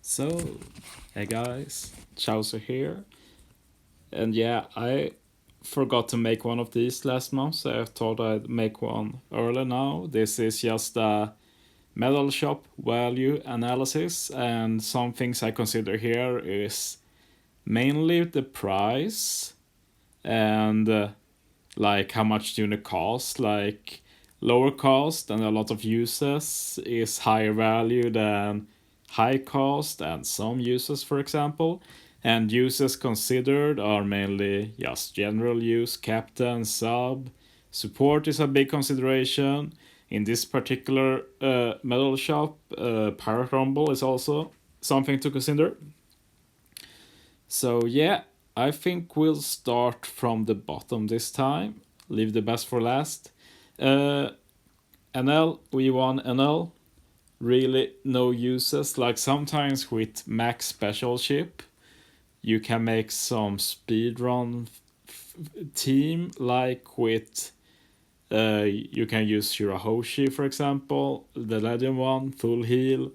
So, hey guys, Chowser here. And yeah, I forgot to make one of these last month, so I thought I'd make one early now. This is just a metal shop value analysis, and some things I consider here is mainly the price and like how much unit cost, like lower cost and a lot of uses is higher value than high cost and some uses, for example. And uses considered are mainly just general use, captain, sub. Support is a big consideration. In this particular metal shop, Pirate Rumble is also something to consider. So yeah, I think we'll start from the bottom this time. Leave the best for last. Uh, NL, we won NL. Really no uses. Like sometimes with max special ship, you can make some speedrun team. Like with, you can use Shirahoshi for example, the legend one, full heal,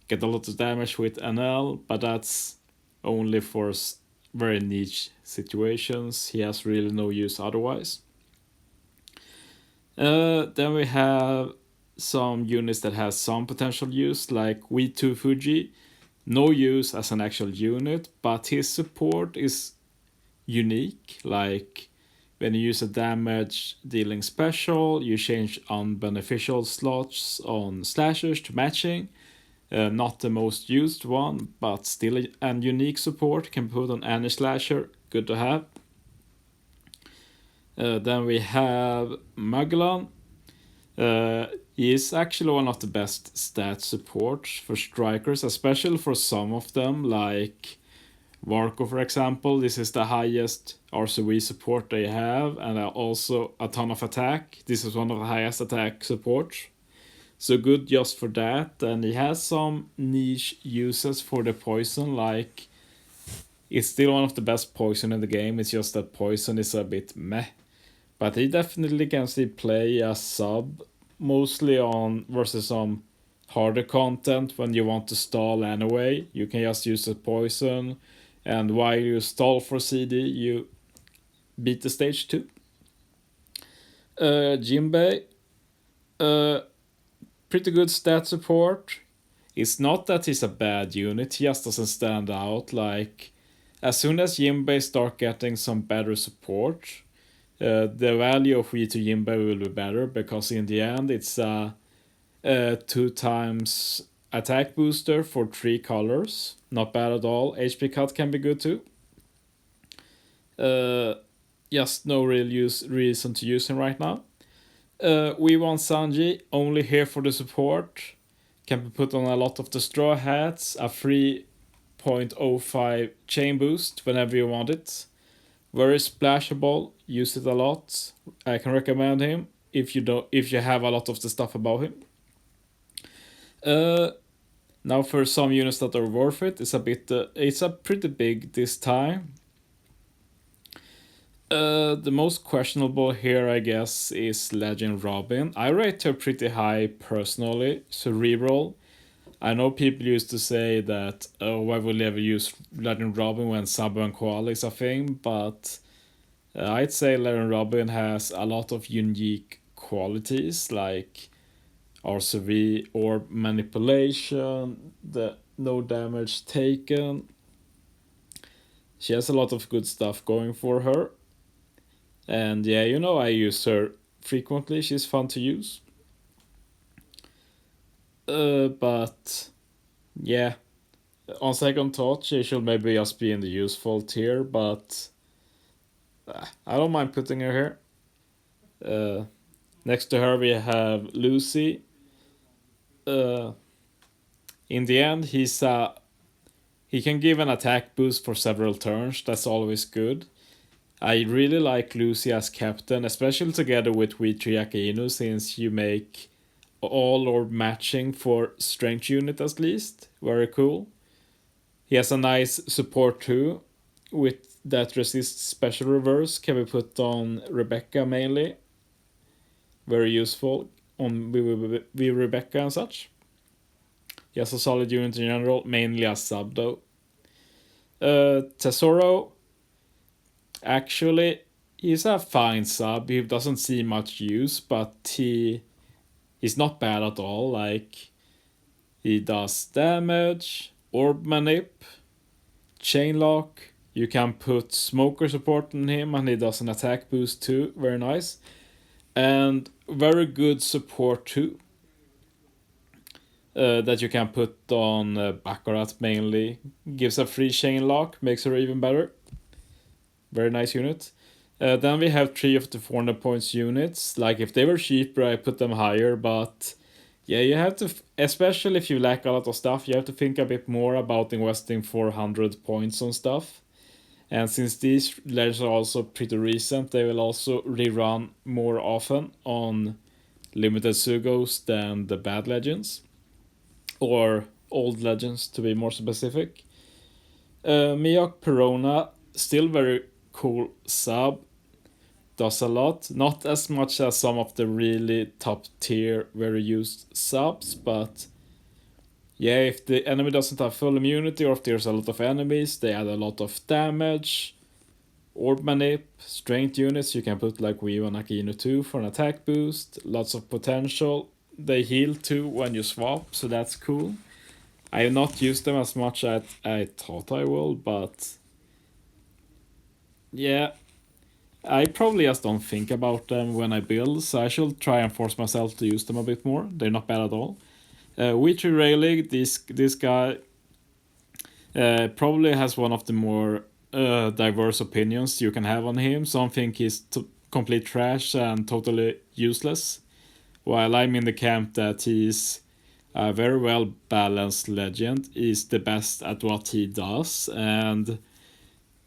get a lot of damage with NL, but that's only for very niche situations. He has really no use otherwise. Then we have some units that has some potential use, like V2 Fuji. No use as an actual unit, but his support is unique. Like when you use a damage dealing special, you change unbeneficial slots on slashers to matching. Not the most used one, but still a unique support. Can put on any slasher. Good to have. Then we have Magellan. He is actually one of the best stat supports for strikers, especially for some of them, like Varko, for example. This is the highest RCV support they have, and also a ton of attack. This is one of the highest attack supports. So good just for that. And he has some niche uses for the poison, like it's still one of the best poison in the game. It's just that poison is a bit meh. But he definitely can still play a sub, mostly on versus some harder content when you want to stall anyway. You can just use the poison, and while you stall for CD, you beat the stage too. Jinbei, pretty good stat support. It's not that he's a bad unit, he just doesn't stand out. Like, as soon as Jinbei start getting some better support, the value of V to Jinbei will be better, because in the end it's a 2 times attack booster for 3 colors. Not bad at all. HP cut can be good too. Just no real reason to use him right now. We want Sanji, only here for the support. Can be put on a lot of the straw hats, a 3.05 chain boost whenever you want it. Very splashable, use it a lot. I can recommend him if you have a lot of the stuff about him. Now for some units that are worth it, it's a pretty big this time. The most questionable here, I guess, is Legend Robin. I rate her pretty high personally. Cerebral. I know people used to say that, oh, why would you ever use Legend Robin when Sub and Koala is a thing, but I'd say Legend Robin has a lot of unique qualities, like RCV or manipulation, the no damage taken. She has a lot of good stuff going for her. And yeah, I use her frequently. She's fun to use. But yeah, on second thought, she should maybe just be in the useful tier, but I don't mind putting her here. Next to her, we have Lucy. In the end, he can give an attack boost for several turns. That's always good. I really like Lucy as captain, especially together with V3 Akainu, since you make all or matching for strength unit at least. Very cool. He has a nice support too, with that resists special reverse. Can be put on Rebecca mainly. Very useful on with Rebecca and such. Just a solid unit in general, mainly a sub though. Tesoro, actually, he's a fine sub. He doesn't see much use, but he's not bad at all. Like, he does damage, orb manip, chain lock. You can put smoker support on him, and he does an attack boost too. Very nice. And very good support too. That you can put on Baccarat mainly. Gives a free chain lock, makes her even better. Very nice unit. Then we have 3 of the 400 points units. Like, if they were cheaper, I put them higher, but yeah, you have to, especially if you lack a lot of stuff, you have to think a bit more about investing 400 points on stuff. And since these legends are also pretty recent, they will also rerun more often on limited Sugos than the bad legends. Or old legends, to be more specific. Miyok Perona, still very cool sub. Does a lot. Not as much as some of the really top tier, very used subs, but yeah, if the enemy doesn't have full immunity or if there's a lot of enemies, they add a lot of damage. Orb manip, strength units, you can put like Weave and Akino 2 for an attack boost. Lots of potential. They heal too when you swap, so that's cool. I have not used them as much as I thought I will, but yeah, I probably just don't think about them when I build, so I should try and force myself to use them a bit more. They're not bad at all. Witcher Rayleigh, this guy probably has one of the more diverse opinions you can have on him. Some think he's complete trash and totally useless, while I'm in the camp that he's a very well balanced legend. He's the best at what he does, and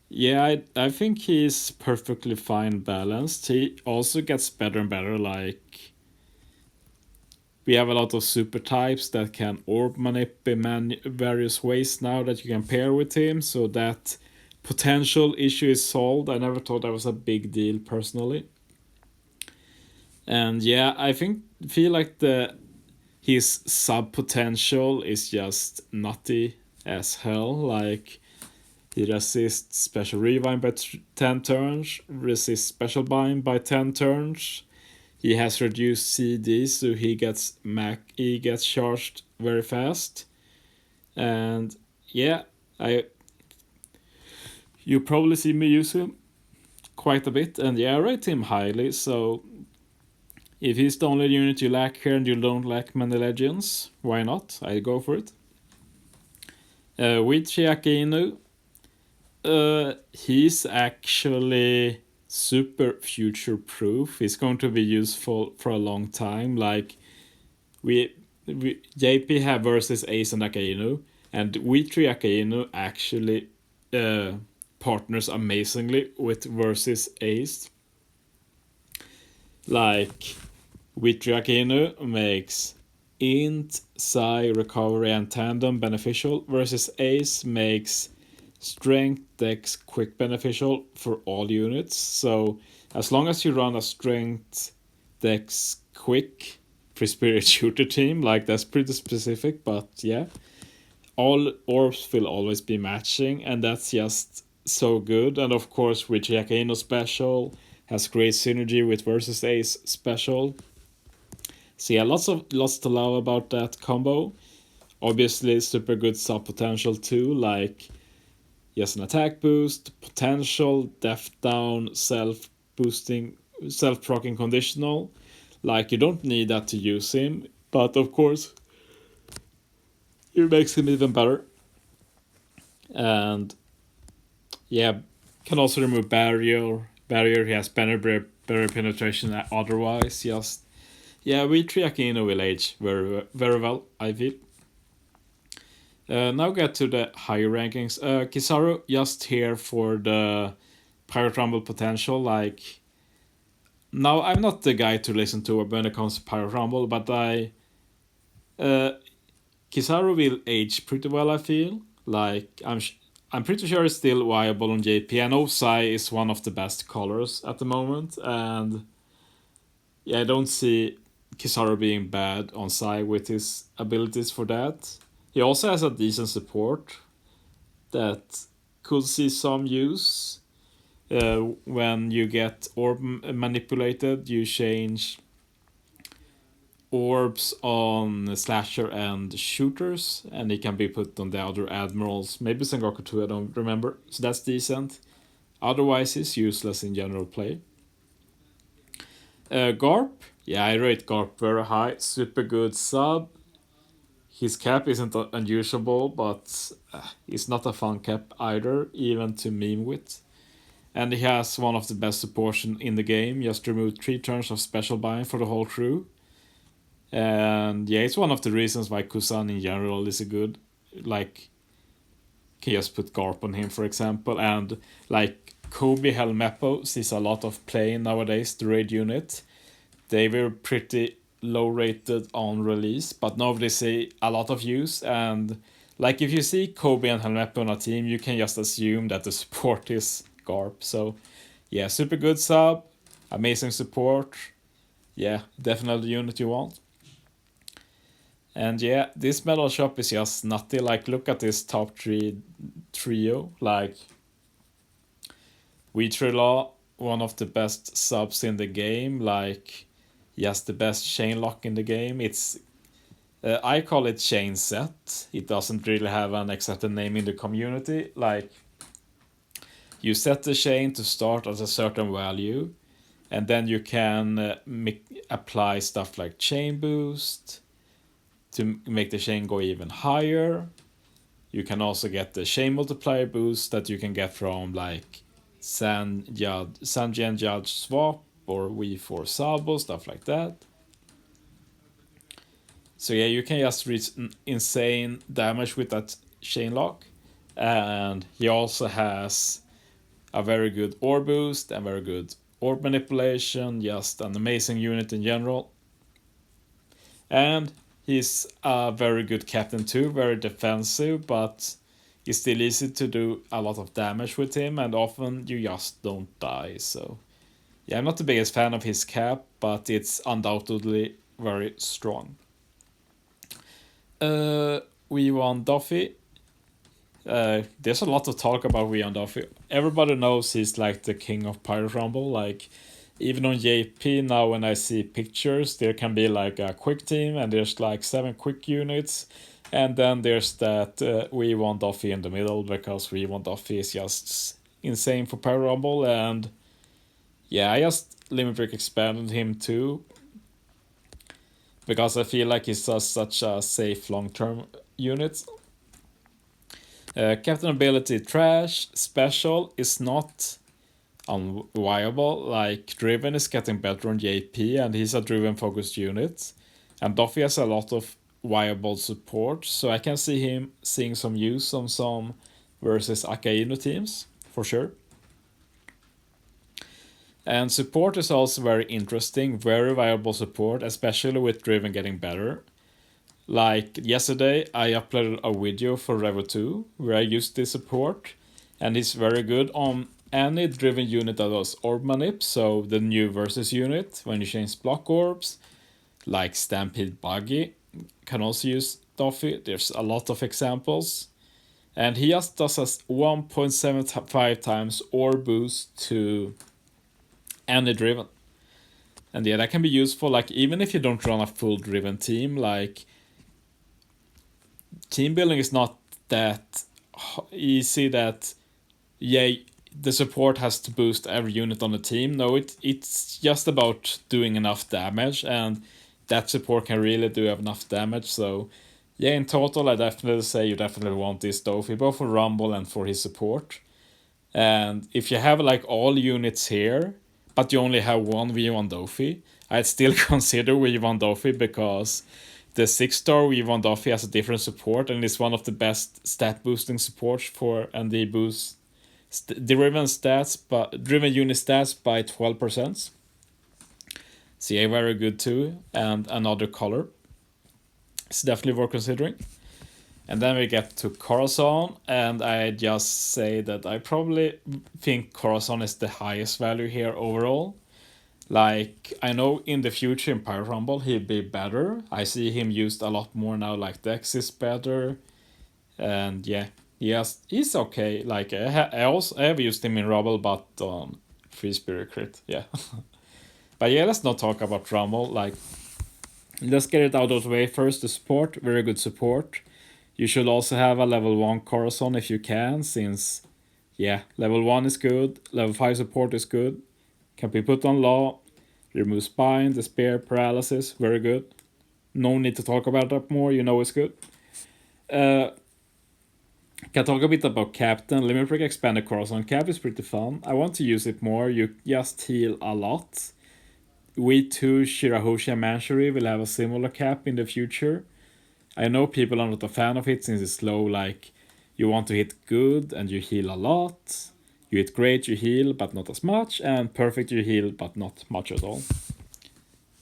yeah, I think he's perfectly fine balanced. He also gets better and better. Like, we have a lot of super types that can orb manip in various ways now that you can pair with him, so that potential issue is solved. I never thought that was a big deal personally. And yeah, I feel like his sub potential is just nutty as hell. Like, he resists special rewind by 10 turns, resists special bind by 10 turns. He has reduced CD, so he gets charged very fast. And yeah, you probably see me use him quite a bit, and yeah, I rate him highly. So if he's the only unit you lack here and you don't lack many legends, why not? I go for it. With Chiaki Inu, he's actually super future proof. He's going to be useful for a long time. Like, we JP have versus Ace and Akainu, and Witri Akainu actually partners amazingly with versus Ace. Like, Witri Akainu makes int, psi, recovery, and tandem beneficial, versus Ace makes strength, dex, quick beneficial for all units. So as long as you run a strength, dex, quick free spirit shooter team, like, that's pretty specific, but yeah, all orbs will always be matching, and that's just so good. And of course, with Yakaino special has great synergy with versus Ace special. So yeah, lots to love about that combo. Obviously, super good sub potential too, like, yes, an attack boost, potential, death down, self-boosting, self-proccing conditional. Like, you don't need that to use him, but of course, it makes him even better. And yeah, can also remove barrier. He has better penetration otherwise. Just, yeah, we Triakino will age very, very well, I feel. Now get to the higher rankings. Kizaru just here for the Pirate Rumble potential. Like, now I'm not the guy to listen to when it comes to Pirate Rumble, but Kizaru will age pretty well, I feel. Like, I'm pretty sure it's still viable on JP. I know Psy is one of the best colors at the moment, and yeah, I don't see Kizaru being bad on Psy with his abilities for that. He also has a decent support that could see some use. When you get orb manipulated, you change orbs on slasher and shooters, and it can be put on the other admirals. Maybe Sengoku too, I don't remember. So that's decent. Otherwise, it's useless in general play. Garp, yeah, I rate Garp very high. Super good sub. His cap isn't unusual, but it's not a fun cap either, even to meme with. And he has one of the best supports in the game. Just removed 3 turns of special bind for the whole crew. And yeah, it's one of the reasons why Kusan in general is a good, like, can just put Garp on him, for example. And like Kobe Helmeppo sees a lot of play nowadays, the raid unit. They were pretty low rated on release, but now they see a lot of use. And like if you see Kobe and Helmeppo on a team, you can just assume that the support is Garp. So yeah, super good sub, amazing support. Yeah, definitely the unit you want. And yeah, this medal shop is just nutty. Like, look at this top 3 trio. Like, Trilla, one of the best subs in the game. Like, yes, the best chain lock in the game. It's I call it chain set. It doesn't really have an accepted name in the community. Like, you set the chain to start at a certain value, and then you can apply stuff like chain boost to make the chain go even higher. You can also get the chain multiplier boost that you can get from like Sanji and Judge swap or V4 Sabo, stuff like that. So yeah, you can just reach insane damage with that chain lock. And he also has a very good orb boost and very good orb manipulation, just an amazing unit in general. And he's a very good captain too, very defensive, but it's still easy to do a lot of damage with him, and often you just don't die. So yeah, I'm not the biggest fan of his cap, but it's undoubtedly very strong. V1 Duffy. There's a lot to talk about V1 Duffy. Everybody knows he's like the king of Pirate Rumble. Like, even on JP now, when I see pictures, there can be like a quick team, and there's like 7 quick units, and then there's that V1 Duffy in the middle, because V1 Duffy is just insane for Pirate Rumble. And yeah, I just Limit Break expanded him too, because I feel like he's such a safe long-term unit. Captain ability trash. Special is not unviable. Like, Driven is getting better on JP, and he's a Driven focused unit. And Duffy has a lot of viable support, so I can see him seeing some use on some versus Akainu teams, for sure. And support is also very interesting, very viable support, especially with Driven getting better. Like yesterday, I uploaded a video for Revo 2 where I used this support, and it's very good on any Driven unit that was orb manip, so the new versus unit, when you change block orbs, like Stampede Buggy, can also use Duffy. There's a lot of examples. And he just does a 1.75 times orb boost to any Driven. And yeah, that can be useful, like, even if you don't run a full Driven team, like, team building is not that easy that, yeah, the support has to boost every unit on the team. No, it's just about doing enough damage, and that support can really do enough damage. So yeah, in total, I definitely say you definitely want this Dofi, both for Rumble and for his support. And if you have like all units here, but you only have one V1 Dofi, I'd still consider V1 Dofi, because the 6-star V1 Dofi has a different support, and it's one of the best stat boosting supports for, and they boost driven unit stats by 12%. So yeah, very good too, and another color. It's definitely worth considering. And then we get to Corazon, and I just say that I probably think Corazon is the highest value here overall. Like, I know in the future in Pyro Rumble he'll be better. I see him used a lot more now, like Dex is better. And yeah, he's okay. Like, I have used him in Rumble, but on Free Spirit Crit, yeah. But yeah, let's not talk about Rumble. Like, let's get it out of the way first. The support, very good support. You should also have a level 1 Corazon if you can, since, yeah, level 1 is good, level 5 support is good. Can be put on law, remove spine, despair, paralysis, very good. No need to talk about that more, you know it's good. Can talk a bit about Captain. Limit Break Expanded Corazon. Cap is pretty fun. I want to use it more, you just heal a lot. We too, Shirahoshi and Manshuri will have a similar cap in the future. I know people are not a fan of it since it's slow, like you want to hit good and you heal a lot. You hit great, you heal, but not as much, and perfect, you heal, but not much at all.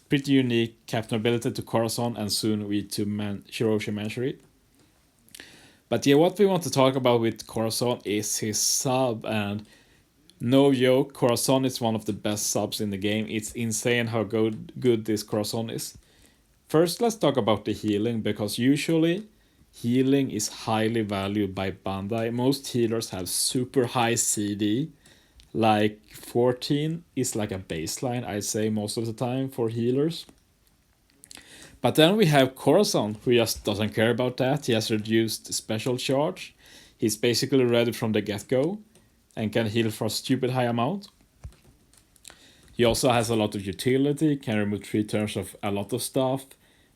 Pretty unique captain ability to Corazon and soon we to Shiroshi Manshuri. But yeah, what we want to talk about with Corazon is his sub, and no joke, Corazon is one of the best subs in the game. It's insane how good this Corazon is. First, let's talk about the healing, because usually healing is highly valued by Bandai. Most healers have super high CD, like 14 is like a baseline, I'd say, most of the time for healers. But then we have Corazon, who just doesn't care about that. He has reduced special charge. He's basically ready from the get-go and can heal for a stupid high amount. He also has a lot of utility, can remove 3 turns of a lot of stuff.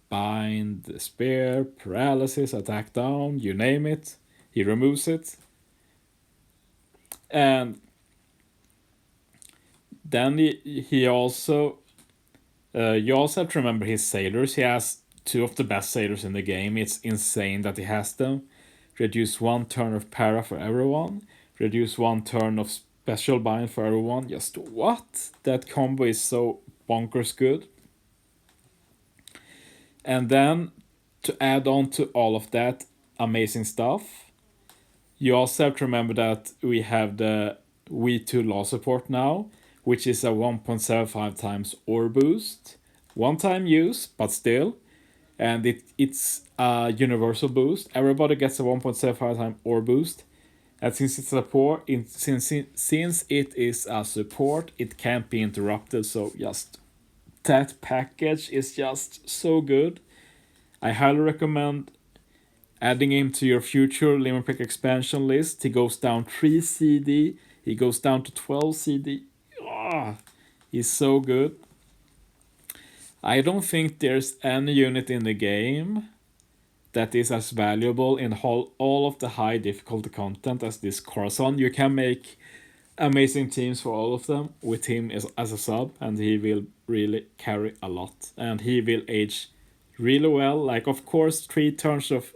Bind, despair, paralysis, attack down, you name it. He removes it. And then he also... you also have to remember his sailors. He has 2 of the best sailors in the game. It's insane that he has them. Reduce 1 turn of para for everyone. Reduce 1 turn of special bind for everyone. Just what? That combo is so bonkers good. And then, to add on to all of that amazing stuff, you also have to remember that we have the V2 law support now, which is a 1.75 times ore boost. One time use, but still. And it's a universal boost. Everybody gets a 1.75 time ore boost. And since it's support, since it is a support, it can't be interrupted. So just that package is just so good. I highly recommend adding him to your future Limit Break expansion list. He goes down 3 CD. He goes down to 12 CD. Oh, he's so good. I don't think there's any unit in the game that is as valuable in all of the high difficulty content as this Corazon. You can make amazing teams for all of them with him as a sub, and he will really carry a lot. And he will age really well. Like, of course, 3 turns of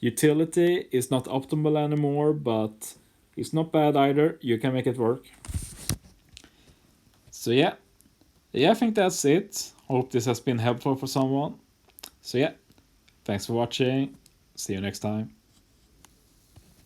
utility is not optimal anymore, but it's not bad either. You can make it work. So yeah, I think that's it. Hope this has been helpful for someone. So yeah, thanks for watching. See you next time.